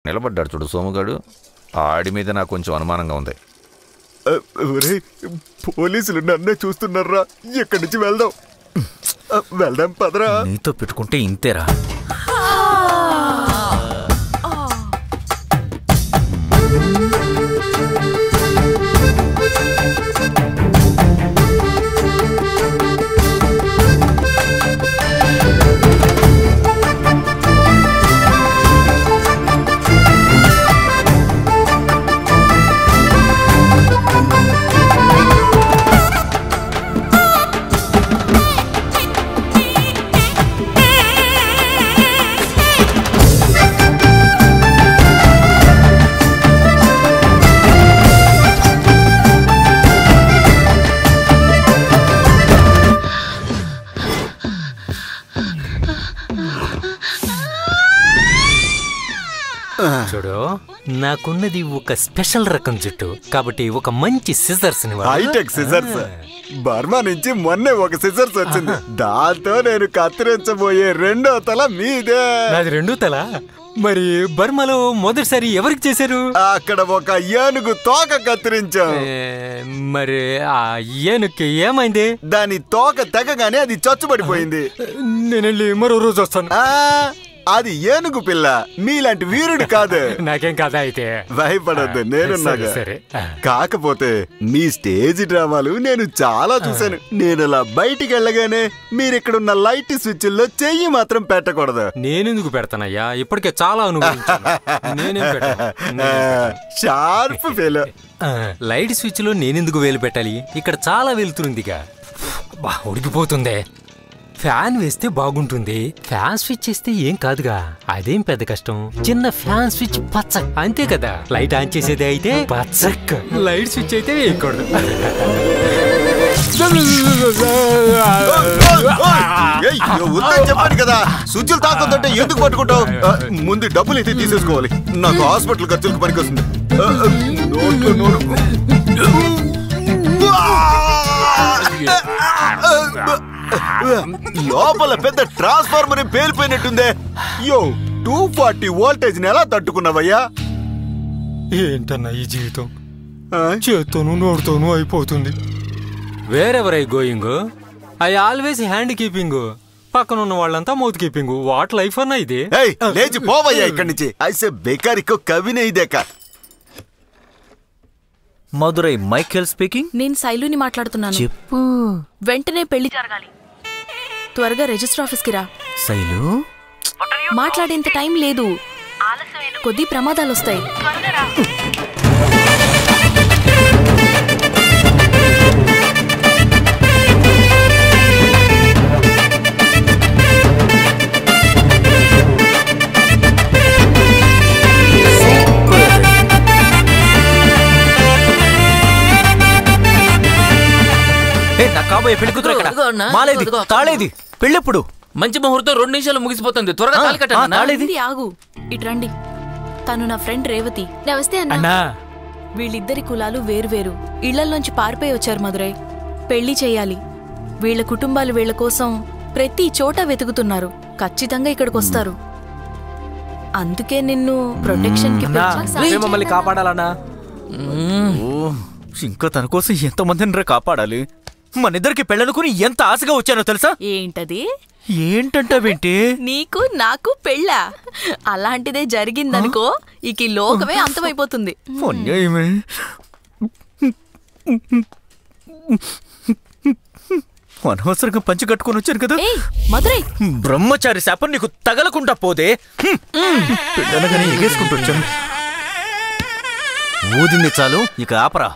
నిలబడ్డాడు చూడు సోముగాడు, ఆడి మీద నాకు కొంచెం అనుమానంగా ఉంది. పోలీసులు నన్నే చూస్తున్నారా, ఎక్కడి నుంచి వెళ్దాం? వెళ్దాం పదరా. నీతో పెట్టుకుంటే ఇంతేరా. చూడు, నాకున్నది ఒక స్పెషల్ రకం జుట్టు కాబట్టి ఒక మంచి సిజర్స్ హైటెక్ సిజర్స్. బర్మా నుంచి మొన్నే ఒక సిజర్స్ వచ్చింది, దాంతో నేను కత్తిరించబోయే రెండో తల మీదే. నాది రెండో తల? మరి బర్మాలో మొదటిసారి ఎవరికి చేశారు? అక్కడ ఒక ఏనుగు తోక కత్తిరించాం. మరి ఆ ఏనుగుకి ఏమైంది? దాని తోక తెగగానే అది చచ్చుబడిపోయింది. నేను వెళ్ళి మరో రోజు వస్తాను. అది ఏనుగు పిల్ల, మీలాంటి వీరుడు కాదు. నాకేం కాదా అయితే? భయపడద్దు, నేనున్నాగా. సరే. కాకపోతే మీ స్టేజ్ డ్రామాలు నేను చాలా చూశాను. నేను అలా బయటికి వెళ్ళగానే మీరిక్కడున్న లైట్ స్విచ్ లో చెయ్యి మాత్రం పెట్టకూడదు. నేనెందుకు పెడతానయ్యా, ఇప్పటికే చాలా షార్ప్ ఫెలో. లైట్ స్విచ్ లో నేనెందుకు వేలు పెట్టాలి? ఇక్కడ చాలా వెలుతురుందిగా. ఉడికిపోతుందే. ఫ్యాన్ వేస్తే బాగుంటుంది, ఫ్యాన్ స్విచ్ చేస్తే ఏం కాదుగా. అదేం పెద్ద కష్టం, చిన్న ఫ్యాన్ స్విచ్ పచ్చ అంతే కదా. లైట్ ఆన్ చేసేది అయితే పచ్చక్క, లైట్ స్విచ్ అయితే వేయకూడదు. చెప్పాను కదా, స్విచ్లు తాకొద్దంటే ఎందుకు పట్టుకుంటావు? ముందు డబ్బులు అయితే తీసేసుకోవాలి, నాకు హాస్పిటల్ ఖర్చులకు పనికొస్తుంది. లోపల పెద్ద ట్రాన్స్ఫార్మర్ పేలిపోయినట్టుందే. 240 వోల్టేజ్ ఎలా తట్టుకున్నావయ్యా? ఏంటన్నా ఈ జీవితం, చేత్తోనూ నోడుతోనూ అయిపోతుంది. Wherever I going? I always hand keeping, పక్కన ఉన్న వాళ్ళంతా మౌత్ కీపింగ్. వాట్ లైఫ్ అన్నా ఇది? లేచి పోవయ్యా ఇక్కడి నుంచి. ఐసే బేకారికో కవినే ఇదేక. Madurai Michael speaking. నేను శైలుని మాట్లాడుతున్నాను. చెప్పు. వెంటనే పెళ్లి జరగాలి, త్వరగా రిజిస్టర్ ఆఫీస్కి రా. శైలు, మాట్లాడేంత టైం లేదు, కొద్ది ప్రమాదాలు వస్తాయి. కాబోయే పెళ్లి కూతురు ఎక్కడ? మాలేది, తాళేది, పెళ్ళెప్పుడు? మంచి ముహూర్తం 2 నిమిషాలు ముగిసిపోతుంది, త్వరగా తాళి కట్టండి. ఆగు, ఇట్రండి. తను నా ఫ్రెండ్ రేవతి. నమస్తే అన్నా. వీళ్ళిద్దరి కులాలు వేరువేరు, ఇళ్లలోంచి పారిపోయి వచ్చారు మధురై. పెళ్లి చెయ్యాలి. వీళ్ళ కుటుంబాలు వీళ్ళ కోసం ప్రతి చోట వెతుకుతున్నారు. ఖచ్చితంగా ఇక్కడికి వస్తారు. అందుకే నిన్ను ప్రొటెక్షన్ కి మమ్మల్ని కాపాడాలన్నా. ఇంకా తన కోసం ఎంతమందిని కాపాడాలి. మనిద్దరికి పెళ్ళనుకుని ఎంత ఆశగా వచ్చానో తెలుసా? ఏంటది? ఏంటంటావేంటి? నీకు నాకు పెళ్ళా? అలాంటిదే జరిగిందనుకో, ఇక ఈ లోకమే అంతమైపోతుంది. అనవసరంగా పంచి కట్టుకుని వచ్చాను కదా. మధురై, బ్రహ్మచారి శాపం నీకు తగలకుండా పోదే. పెళ్ళనగానే ఎగేసుకుంటూ వచ్చాను. ఊదింది చాలు, ఇక ఆపరా.